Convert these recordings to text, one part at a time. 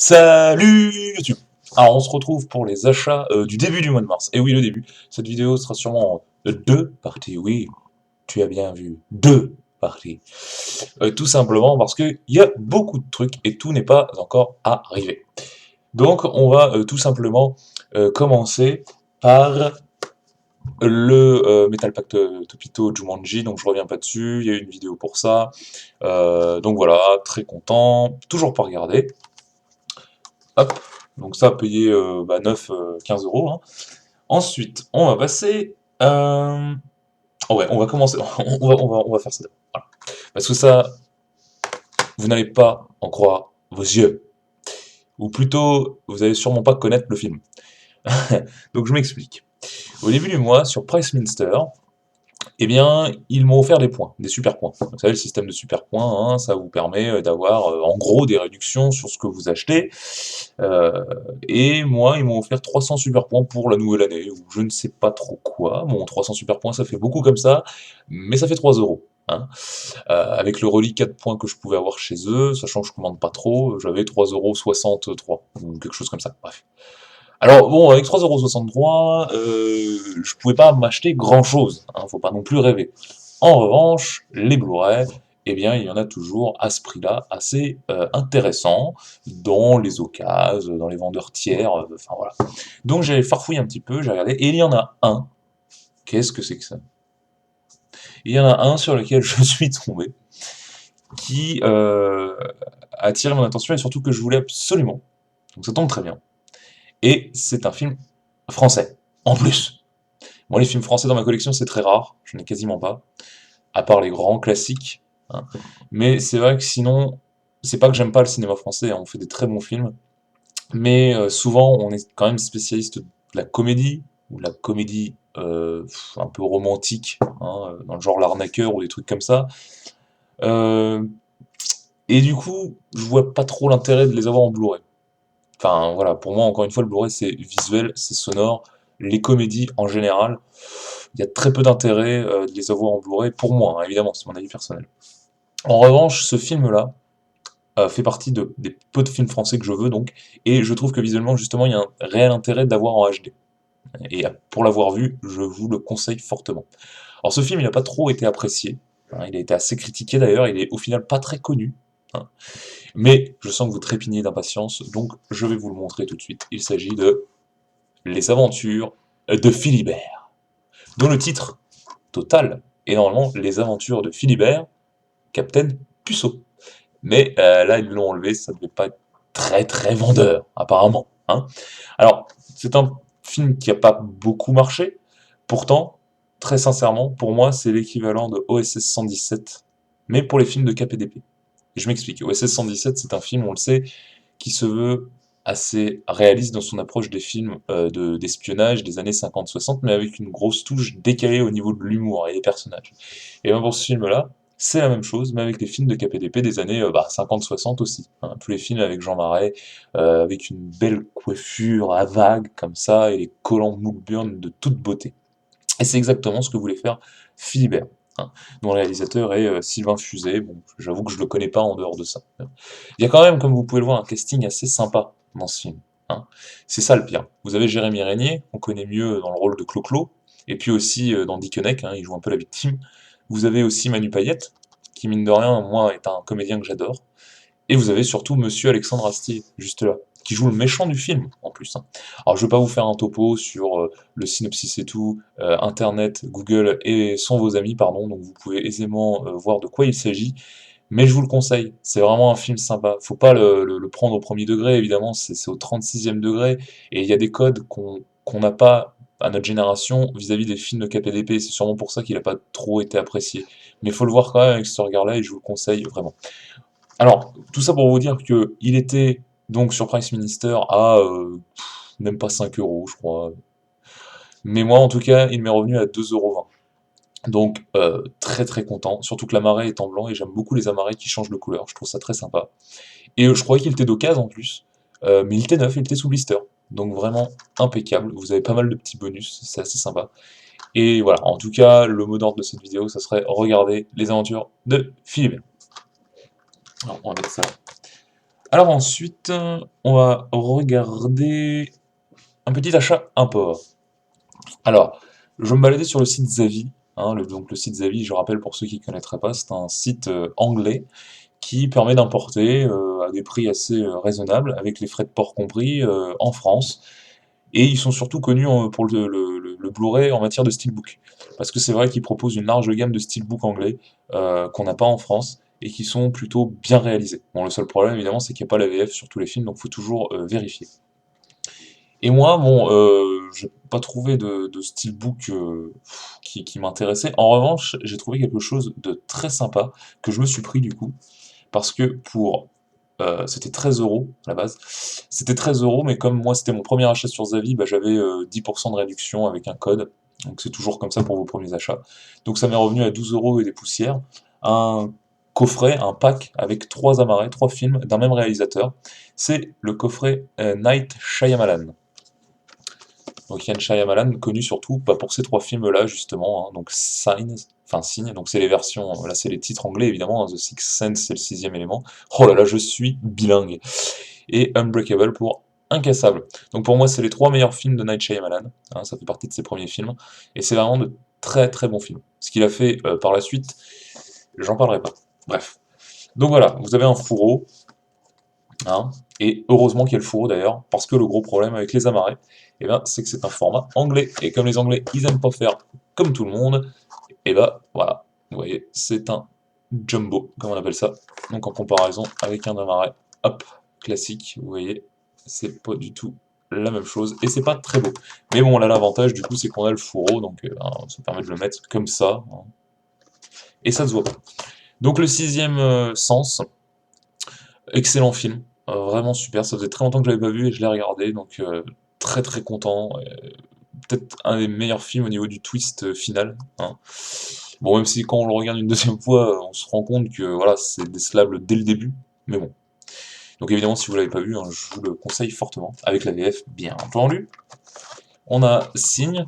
Salut YouTube. Alors on se retrouve pour les achats du début du mois de mars. Et oui, le début. Cette vidéo sera sûrement en deux parties. Oui, tu as bien vu. Deux parties. Tout simplement parce qu'il y a beaucoup de trucs et tout n'est pas encore arrivé. Donc on va tout simplement commencer par le Metal Pack Topito Jumanji. Donc je reviens pas dessus. Il y a eu une vidéo pour ça. Donc voilà, très content. Toujours pas regardé. Hop, donc ça, payer 9, 15 euros. Hein. Ensuite, on va passer... oh ouais, on va commencer, on va faire ça. Voilà. Parce que ça, vous n'allez pas en croire vos yeux. Ou plutôt, vous allez sûrement pas connaître le film. Donc je m'explique. Au début du mois, sur Price Minster, eh bien, ils m'ont offert des points, des super points. Vous savez, le système de super points, hein, ça vous permet d'avoir en gros des réductions sur ce que vous achetez. Et moi, ils m'ont offert 300 super points pour la nouvelle année, ou je ne sais pas trop quoi. Bon, 300 super points, ça fait beaucoup comme ça, mais ça fait 3 euros. Hein. Avec le reliquat de points que je pouvais avoir chez eux, sachant que je commande pas trop, j'avais 3,63 €, ou quelque chose comme ça. Bref. Alors bon, avec 3,63 €, je pouvais pas m'acheter grand-chose, hein, faut pas non plus rêver. En revanche, les Blu-ray, eh bien, il y en a toujours à ce prix-là, assez intéressant, dans les occasions, dans les vendeurs tiers, enfin voilà. Donc j'ai farfouillé un petit peu, j'ai regardé, et il y en a un. Qu'est-ce que c'est que ça? Il y en a un sur lequel je suis tombé, qui a attiré mon attention, et surtout que je voulais absolument. Donc ça tombe très bien. Et c'est un film français, en plus. Moi, les films français dans ma collection, c'est très rare, je n'ai quasiment pas, à part les grands classiques. Hein. Mais c'est vrai que sinon, c'est pas que j'aime pas le cinéma français, hein, on fait des très bons films, mais souvent on est quand même spécialiste de la comédie, ou de la comédie un peu romantique, hein, dans le genre L'Arnaqueur ou des trucs comme ça. Euh, et du coup, je vois pas trop l'intérêt de les avoir en Blu-ray. Enfin voilà, pour moi, encore une fois, le Blu-ray c'est visuel, c'est sonore. Les comédies en général, il y a très peu d'intérêt de les avoir en Blu-ray, pour moi, hein, évidemment, c'est mon avis personnel. En revanche, ce film-là fait partie des peu de films français que je veux, donc, et je trouve que visuellement, justement, il y a un réel intérêt d'avoir en HD. Et pour l'avoir vu, je vous le conseille fortement. Alors ce film, il n'a pas trop été apprécié, hein, il a été assez critiqué d'ailleurs, il est au final pas très connu, hein. Mais je sens que vous trépignez d'impatience, donc je vais vous le montrer tout de suite. Il s'agit de Les Aventures de Philibert, dont le titre total est normalement Les Aventures de Philibert, Capitaine Puceau. Mais là, ils l'ont enlevé, ça ne devait pas être très très vendeur, apparemment. Hein. Alors, c'est un film qui n'a pas beaucoup marché, pourtant, très sincèrement, pour moi, c'est l'équivalent de OSS 117, mais pour les films de KPDP. Je m'explique. OSS 117, c'est un film, on le sait, qui se veut assez réaliste dans son approche des films d'espionnage des années 50-60, mais avec une grosse touche décalée au niveau de l'humour et des personnages. Et bien pour ce film-là, c'est la même chose, mais avec les films de KPDP des années 50-60 aussi. Hein. Tous les films avec Jean Marais, avec une belle coiffure à vagues comme ça, et les collants de Moulburn de toute beauté. Et c'est exactement ce que voulait faire Philibert, hein, dont le réalisateur est Sylvain Fusé. Bon, j'avoue que je le connais pas en dehors de ça. Il y a quand même, comme vous pouvez le voir, un casting assez sympa dans ce film. Hein. C'est ça le pire. Vous avez Jérémy Régnier, on connaît mieux dans le rôle de Clo-Clo, et puis aussi dans Dickeneck, hein, il joue un peu la victime. Vous avez aussi Manu Payette, qui mine de rien, moi, est un comédien que j'adore. Et vous avez surtout Monsieur Alexandre Astier, juste là, qui joue le méchant du film, en plus. Hein. Alors, je vais pas vous faire un topo sur le synopsis et tout, Internet, Google et sont vos amis, pardon, donc vous pouvez aisément voir de quoi il s'agit, mais je vous le conseille, c'est vraiment un film sympa. Faut pas le prendre au premier degré, évidemment, c'est au 36e degré, et il y a des codes qu'on n'a pas à notre génération vis-à-vis des films de KPDP, c'est sûrement pour ça qu'il n'a pas trop été apprécié. Mais il faut le voir quand même avec ce regard-là, et je vous le conseille vraiment. Alors, tout ça pour vous dire que il était donc sur Price Minister à même pas 5 euros, je crois. Mais moi, en tout cas, il m'est revenu à 2,20 €. Donc, très très content. Surtout que la marée est en blanc et j'aime beaucoup les amarets qui changent de couleur. Je trouve ça très sympa. Et je croyais qu'il était d'occasion en plus. Mais il était neuf, il était sous blister. Donc vraiment impeccable. Vous avez pas mal de petits bonus, c'est assez sympa. Et voilà, en tout cas, le mot d'ordre de cette vidéo, ça serait regarder les aventures de Philibert. Alors, on va mettre ça Alors ensuite, on va regarder un petit achat import. Alors, je me baladais sur le site Zavi, hein, donc le site Zavi, je rappelle pour ceux qui ne connaîtraient pas, c'est un site anglais qui permet d'importer à des prix assez raisonnables, avec les frais de port compris, en France. Et ils sont surtout connus pour le Blu-ray en matière de steelbook. Parce que c'est vrai qu'ils proposent une large gamme de steelbook anglais qu'on n'a pas en France et qui sont plutôt bien réalisés. Bon, le seul problème évidemment c'est qu'il n'y a pas la VF sur tous les films, donc il faut toujours vérifier. Et moi, bon, j'ai pas trouvé de steelbook qui m'intéressait. En revanche, j'ai trouvé quelque chose de très sympa que je me suis pris du coup, parce que c'était 13 € à la base. C'était 13 €, mais comme moi c'était mon premier achat sur Zavi, bah, j'avais 10% de réduction avec un code. Donc c'est toujours comme ça pour vos premiers achats. Donc ça m'est revenu à 12 € et des poussières. Un coffret, un pack avec 3 amarrets, 3 films d'un même réalisateur. C'est le coffret Night Shyamalan. Donc Yann Shyamalan, connu surtout pour ces 3 films-là, justement, hein, donc Signs, enfin Signe, donc c'est les versions, là c'est les titres anglais évidemment, hein, The Sixth Sense c'est le sixième élément. Oh là là, je suis bilingue. Et Unbreakable pour Incassable. Donc pour moi, c'est les 3 meilleurs films de Night Shyamalan, hein, ça fait partie de ses premiers films, et c'est vraiment de très très bons films. Ce qu'il a fait par la suite, j'en parlerai pas. Bref. Donc voilà, vous avez un fourreau, hein, et heureusement qu'il y a le fourreau d'ailleurs, parce que le gros problème avec les amarrés, eh ben, c'est que c'est un format anglais, et comme les anglais, ils aiment pas faire comme tout le monde, et ben voilà, vous voyez, c'est un jumbo, comme on appelle ça, donc en comparaison avec un amarré, hop, classique, vous voyez, c'est pas du tout la même chose, et c'est pas très beau. Mais bon, là l'avantage du coup, c'est qu'on a le fourreau, donc ça permet de le mettre comme ça, hein, et ça se voit pas. Donc le sixième sens, excellent film, vraiment super, ça faisait très longtemps que je l'avais pas vu et je l'ai regardé, donc très très content. Peut-être un des meilleurs films au niveau du twist final, hein. Bon, même si quand on le regarde une deuxième fois, on se rend compte que voilà, c'est décelable dès le début, mais bon. Donc évidemment, si vous l'avez pas vu, hein, je vous le conseille fortement, avec la VF, bien entendu. On a Signs,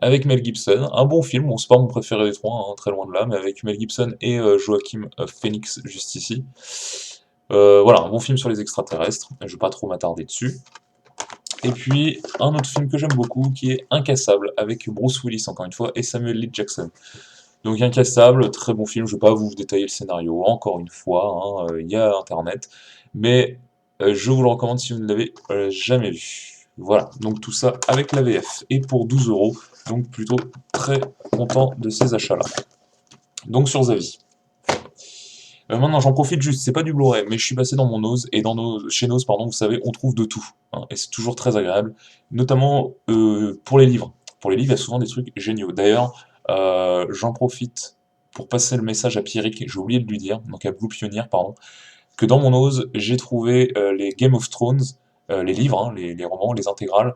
avec Mel Gibson, un bon film, bon c'est pas mon préféré des trois, hein, très loin de là, mais avec Mel Gibson et Joaquin Phoenix juste ici. Voilà, un bon film sur les extraterrestres, je vais pas trop m'attarder dessus. Et puis, un autre film que j'aime beaucoup, qui est Incassable, avec Bruce Willis, encore une fois, et Samuel L. Jackson. Donc Incassable, très bon film, je ne vais pas vous détailler le scénario, encore une fois, hein, il y a Internet, mais je vous le recommande si vous ne l'avez jamais vu. Voilà, donc tout ça avec la VF, et pour 12 €, donc plutôt très content de ces achats-là. Donc sur Zavi. Maintenant, j'en profite juste, c'est pas du Blu-ray, mais je suis passé dans mon Nose, et chez Nose, pardon, vous savez, on trouve de tout, hein, et c'est toujours très agréable, notamment pour les livres. Pour les livres, il y a souvent des trucs géniaux. D'ailleurs, j'en profite pour passer le message à Pierrick, j'ai oublié de lui dire, donc à Blue Pioneer, pardon, que dans mon Nose, j'ai trouvé les Game of Thrones, les livres, hein, les romans, les intégrales,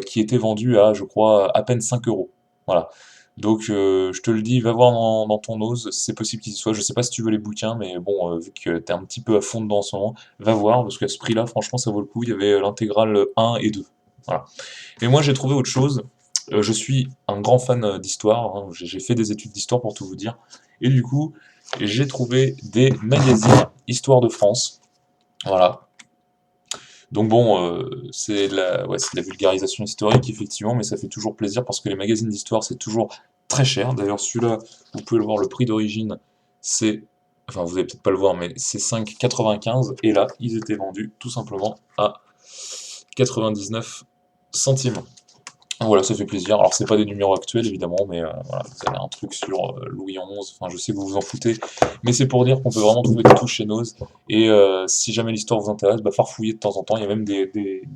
qui étaient vendus à, je crois, à peine 5 €. Voilà. Donc, je te le dis, va voir dans ton Nose, c'est possible qu'il y soit. Je sais pas si tu veux les bouquins, mais bon, vu que t'es un petit peu à fond dedans en ce moment, va voir, parce qu'à ce prix-là, franchement, ça vaut le coup. Il y avait l'intégrale 1 et 2. Voilà. Et moi, j'ai trouvé autre chose. Je suis un grand fan d'histoire, hein. J'ai fait des études d'histoire pour tout vous dire. Et du coup, j'ai trouvé des magazines Histoire de France. Voilà. Donc bon, c'est de la vulgarisation historique, effectivement, mais ça fait toujours plaisir parce que les magazines d'histoire, c'est toujours très cher. D'ailleurs, celui-là, vous pouvez le voir, le prix d'origine, c'est... Enfin, vous allez peut-être pas le voir, mais c'est 5,95. Et là, ils étaient vendus tout simplement à 99 centimes. Voilà, ça fait plaisir. Alors, c'est pas des numéros actuels, évidemment, mais voilà, vous avez un truc sur Louis XI, enfin, je sais que vous vous en foutez, mais c'est pour dire qu'on peut vraiment trouver des touches chez Nose, et si jamais l'histoire vous intéresse, bah, farfouillez de temps en temps, il y a même des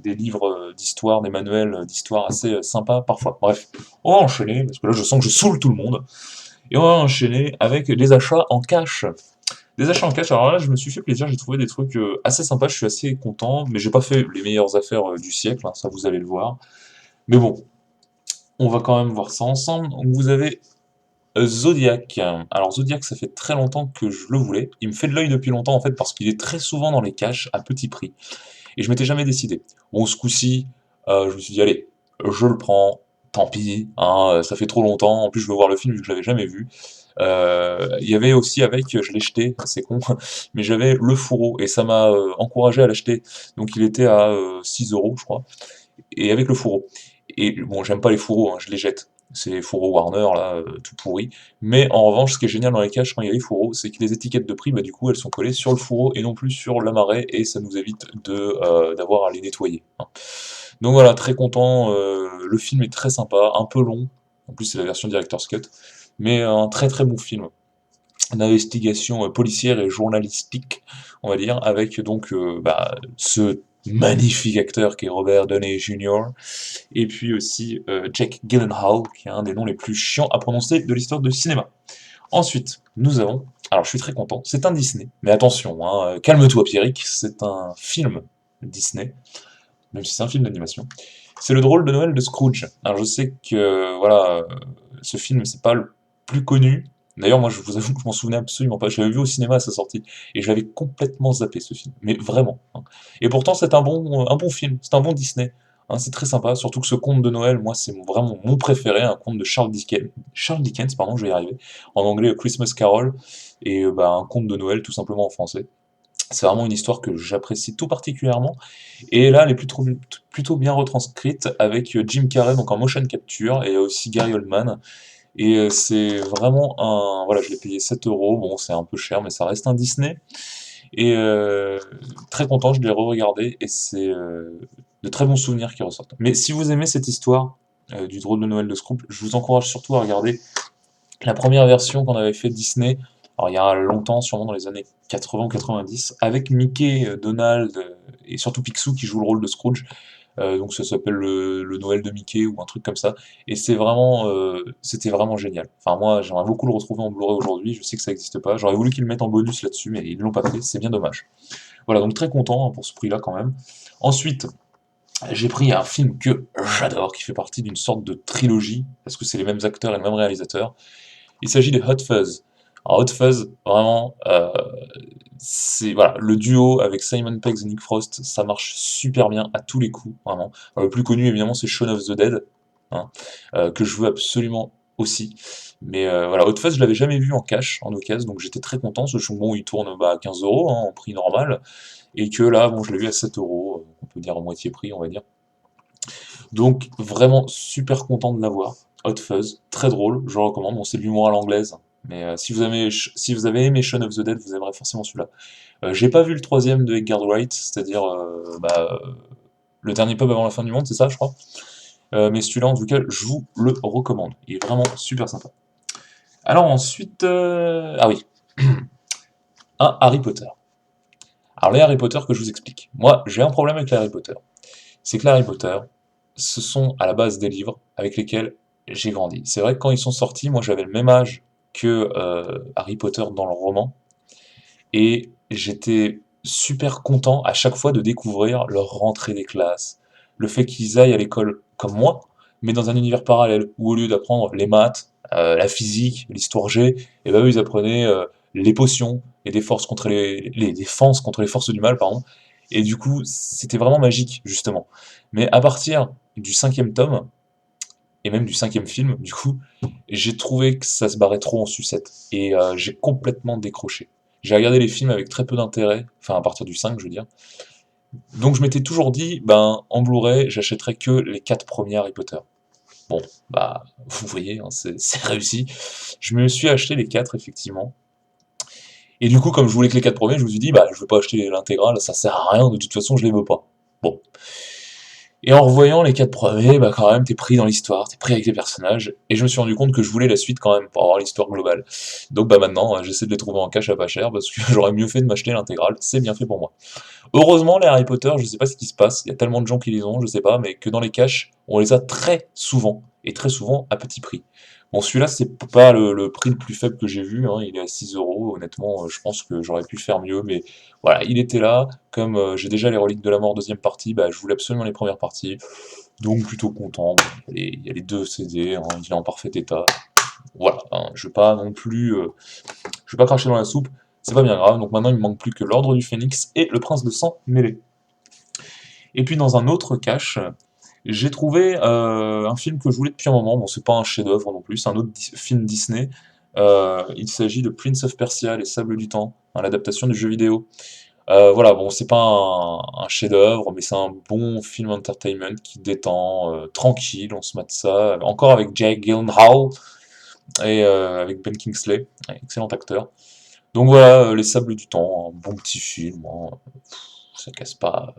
livres d'histoire, des manuels d'histoire assez sympas parfois. Bref, on va enchaîner, parce que là, je sens que je saoule tout le monde, et on va enchaîner avec les achats en cash. Des achats en cash, alors là, je me suis fait plaisir, j'ai trouvé des trucs assez sympas, je suis assez content, mais j'ai pas fait les meilleures affaires du siècle, hein, ça vous allez le voir. Mais bon, on va quand même voir ça ensemble. Donc vous avez Zodiac. Alors Zodiac, ça fait très longtemps que je le voulais. Il me fait de l'œil depuis longtemps en fait parce qu'il est très souvent dans les caches à petit prix. Et je m'étais jamais décidé. Bon, ce coup-ci, je me suis dit, allez, je le prends, tant pis, hein, ça fait trop longtemps. En plus, je veux voir le film vu que je l'avais jamais vu. Il y avait aussi avec, je l'ai jeté, c'est con, mais j'avais le fourreau, et ça m'a encouragé à l'acheter. Donc il était à 6 € je crois, et avec le fourreau. Et bon, j'aime pas les fourreaux, hein, je les jette. C'est les fourreaux Warner, là, tout pourris. Mais en revanche, ce qui est génial dans les caches quand il y a les fourreaux, c'est que les étiquettes de prix, bah, du coup, elles sont collées sur le fourreau et non plus sur l'amarret, et ça nous évite d'avoir à les nettoyer, hein. Donc voilà, très content. Le film est très sympa, un peu long. En plus, c'est la version Director's Cut. Mais un très très bon film d'investigation policière et journalistique, on va dire, avec donc ce magnifique acteur qui est Robert Downey Jr. et puis aussi Jake Gyllenhaal, qui est un des noms les plus chiants à prononcer de l'histoire du cinéma. Ensuite, nous avons, alors je suis très content, c'est un Disney, mais attention, hein, calme-toi Pierrick, c'est un film Disney, même si c'est un film d'animation. C'est le drôle de Noël de Scrooge. Alors je sais que voilà, ce film c'est pas le plus connu. D'ailleurs, moi je vous avoue que je m'en souvenais absolument pas. Je l'avais vu au cinéma à sa sortie et je l'avais complètement zappé ce film. Mais vraiment, hein. Et pourtant c'est un bon film, c'est un bon Disney, hein, c'est très sympa. Surtout que ce conte de Noël, moi c'est vraiment mon préféré, un conte de Charles Dickens, pardon, je vais y arriver. En anglais, A Christmas Carol, et un conte de Noël tout simplement en français. C'est vraiment une histoire que j'apprécie tout particulièrement. Et là, elle est plutôt bien retranscrite avec Jim Carrey, donc en motion capture, et aussi Gary Oldman. Et c'est vraiment un... Voilà, je l'ai payé 7 €, bon, c'est un peu cher, mais ça reste un Disney. Et très content, je l'ai re-regardé, et c'est de très bons souvenirs qui ressortent. Mais si vous aimez cette histoire du drôle de Noël de Scrooge, je vous encourage surtout à regarder la première version qu'on avait fait Disney, alors il y a longtemps, sûrement dans les années 80 ou 90, avec Mickey, Donald et surtout Picsou qui joue le rôle de Scrooge. Donc ça s'appelle le Noël de Mickey ou un truc comme ça. Et c'était vraiment génial. Enfin moi, j'aimerais beaucoup le retrouver en Blu-ray aujourd'hui. Je sais que ça n'existe pas. J'aurais voulu qu'ils le mettent en bonus là-dessus, mais ils l'ont pas fait. C'est bien dommage. Voilà, donc très content hein, pour ce prix-là quand même. Ensuite, j'ai pris un film que j'adore, qui fait partie d'une sorte de trilogie, parce que c'est les mêmes acteurs et le même réalisateur. Il s'agit de Hot Fuzz. Alors Hot Fuzz, vraiment, c'est voilà, le duo avec Simon Pegg et Nick Frost, ça marche super bien à tous les coups, vraiment. Alors, le plus connu évidemment c'est Shaun of the Dead, hein, que je veux absolument aussi. Mais voilà, Hot Fuzz je l'avais jamais vu en cash, en occasion, donc j'étais très content. Ce bon, il tourne à 15 € hein, en prix normal, et que là, bon, je l'ai vu à 7 €, on peut dire à moitié prix, on va dire. Donc vraiment super content de l'avoir. Hot Fuzz, très drôle, je le recommande. Bon, c'est de l'humour à l'anglaise, mais si vous avez aimé Shaun of the Dead, vous aimerez forcément celui-là. J'ai pas vu le troisième de Edgar Wright, c'est-à-dire le dernier pub avant la fin du monde, c'est ça, je crois. Mais celui-là, en tout cas, je vous le recommande. Il est vraiment super sympa. Alors ensuite, ah oui, un Harry Potter. Alors les Harry Potter que je vous explique. Moi, j'ai un problème avec les Harry Potter. C'est que les Harry Potter, ce sont à la base des livres avec lesquels j'ai grandi. C'est vrai que quand ils sont sortis, moi j'avais le même âge que Harry Potter dans le roman, et j'étais super content à chaque fois de découvrir leur rentrée des classes, le fait qu'ils aillent à l'école comme moi, mais dans un univers parallèle, où au lieu d'apprendre les maths, la physique, l'histoire G, et ben eux ils apprenaient les potions et des forces contre les défenses contre les forces du mal, pardon. Et du coup, c'était vraiment magique, justement. Mais à partir du cinquième tome, et même du cinquième film, du coup, j'ai trouvé que ça se barrait trop en sucette. Et j'ai complètement décroché. J'ai regardé les films avec très peu d'intérêt, enfin à partir du 5, je veux dire. Donc je m'étais toujours dit, ben en Blu-ray, j'achèterais que les 4 premiers Harry Potter. Bon, bah, vous voyez, hein, c'est réussi. Je me suis acheté les 4, effectivement. Et du coup, comme je voulais que les 4 premiers, je me suis dit, bah, je vais pas acheter l'intégrale, ça sert à rien, de toute façon, je les veux pas. Bon. Et en revoyant les 4 premiers, bah quand même, t'es pris dans l'histoire, t'es pris avec les personnages, et je me suis rendu compte que je voulais la suite quand même, pour avoir l'histoire globale. Donc bah maintenant, j'essaie de les trouver en cash à pas cher, parce que j'aurais mieux fait de m'acheter l'intégrale, c'est bien fait pour moi. Heureusement, les Harry Potter, je sais pas ce qui se passe, il y a tellement de gens qui les ont, je sais pas, mais que dans les caches, on les a très souvent, et très souvent à petit prix. Bon, celui-là, c'est pas le prix le plus faible que j'ai vu, hein, il est à 6 €, honnêtement, je pense que j'aurais pu faire mieux, mais voilà, il était là, comme j'ai déjà les Reliques de la Mort deuxième partie, bah je voulais absolument les premières parties, donc plutôt content. Bon, il y a les 2 CD, hein, il est en parfait état, voilà, hein, je vais pas non plus, je vais pas cracher dans la soupe, c'est pas bien grave, donc maintenant il me manque plus que l'Ordre du Phénix et le Prince de Sang mêlé. Et puis dans un autre cache, j'ai trouvé un film que je voulais depuis un moment, bon c'est pas un chef-d'œuvre non plus, c'est un autre film Disney, Il s'agit de Prince of Persia, Les Sables du Temps, hein, l'adaptation du jeu vidéo. Voilà, bon, c'est pas un chef-d'œuvre, mais c'est un bon film entertainment qui détend, tranquille, on se mate ça, encore avec Jake Gyllenhaal et avec Ben Kingsley, excellent acteur. Donc voilà, Les Sables du Temps, un bon petit film, hein, ça casse pas,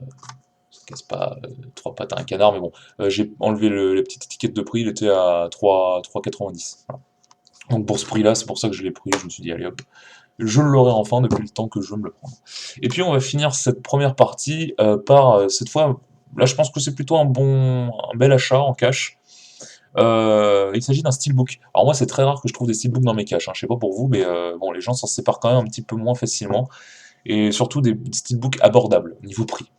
trois pattes à un canard, mais bon, j'ai enlevé la petite étiquette de prix, il était à 3,90. Voilà. Donc pour ce prix-là, c'est pour ça que je l'ai pris, je me suis dit, allez hop, je l'aurai enfin depuis le temps que je veux me le prendre. Et puis on va finir cette première partie par, cette fois, là je pense que c'est plutôt un bel achat en cash. Il s'agit d'un steelbook. Alors moi c'est très rare que je trouve des steelbooks dans mes caches, hein. Je sais pas pour vous, mais bon, les gens s'en séparent quand même un petit peu moins facilement, et surtout des steelbooks abordables, niveau prix.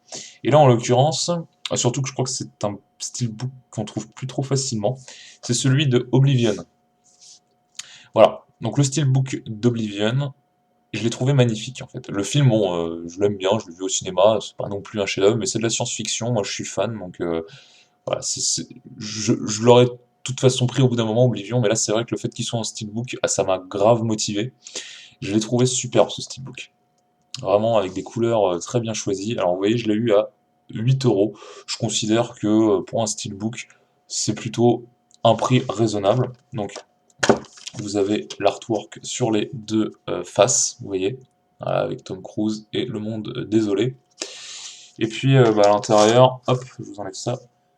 Et là en l'occurrence, surtout que je crois que c'est un steelbook qu'on trouve plus trop facilement, c'est celui de Oblivion. Voilà, donc le steelbook d'Oblivion, je l'ai trouvé magnifique en fait. Le film, bon, je l'aime bien, je l'ai vu au cinéma, c'est pas non plus un chef-d'œuvre, mais c'est de la science-fiction, moi je suis fan, donc voilà, je l'aurais de toute façon pris au bout d'un moment, Oblivion, mais là c'est vrai que le fait qu'il soit en steelbook, ah, ça m'a grave motivé. Je l'ai trouvé superbe ce steelbook. Vraiment avec des couleurs très bien choisies. Alors vous voyez, je l'ai eu à 8 €. Je considère que pour un steelbook, c'est plutôt un prix raisonnable. Donc vous avez l'artwork sur les deux faces, vous voyez, voilà, avec Tom Cruise et le monde désolé. Et puis bah, à l'intérieur, hop, je vous enlève ça.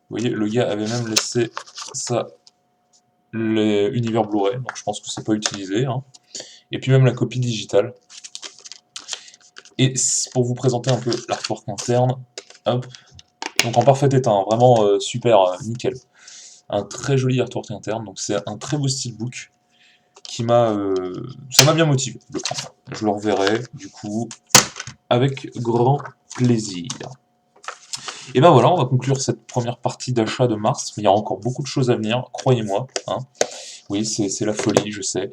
Vous voyez, le gars avait même laissé ça, l'univers Blu-ray, donc je pense que c'est pas utilisé, hein. Et puis même la copie digitale. Et pour vous présenter un peu l'artwork interne, hop, donc en parfait état, hein, vraiment super, nickel. Un très joli artwork interne, donc c'est un très beau steelbook ça m'a bien motivé de le prendre. Je le reverrai du coup avec grand plaisir. Et ben voilà, on va conclure cette première partie d'achat de mars. Il y a encore beaucoup de choses à venir, croyez-moi, hein. Oui, c'est la folie, je sais.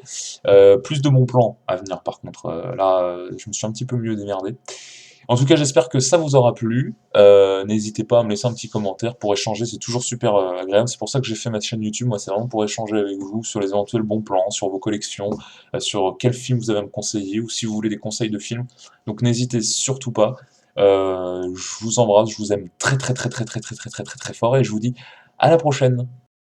Plus de bons plans à venir par contre. Là, je me suis un petit peu mieux démerdé. En tout cas, j'espère que ça vous aura plu. N'hésitez pas à me laisser un petit commentaire pour échanger, c'est toujours super agréable. C'est pour ça que j'ai fait ma chaîne YouTube. Moi, c'est vraiment pour échanger avec vous sur les éventuels bons plans, sur vos collections, sur quel film vous avez à me conseiller ou si vous voulez des conseils de films. Donc n'hésitez surtout pas. Je vous embrasse, je vous aime très très très très très très très très très très fort et je vous dis à la prochaine.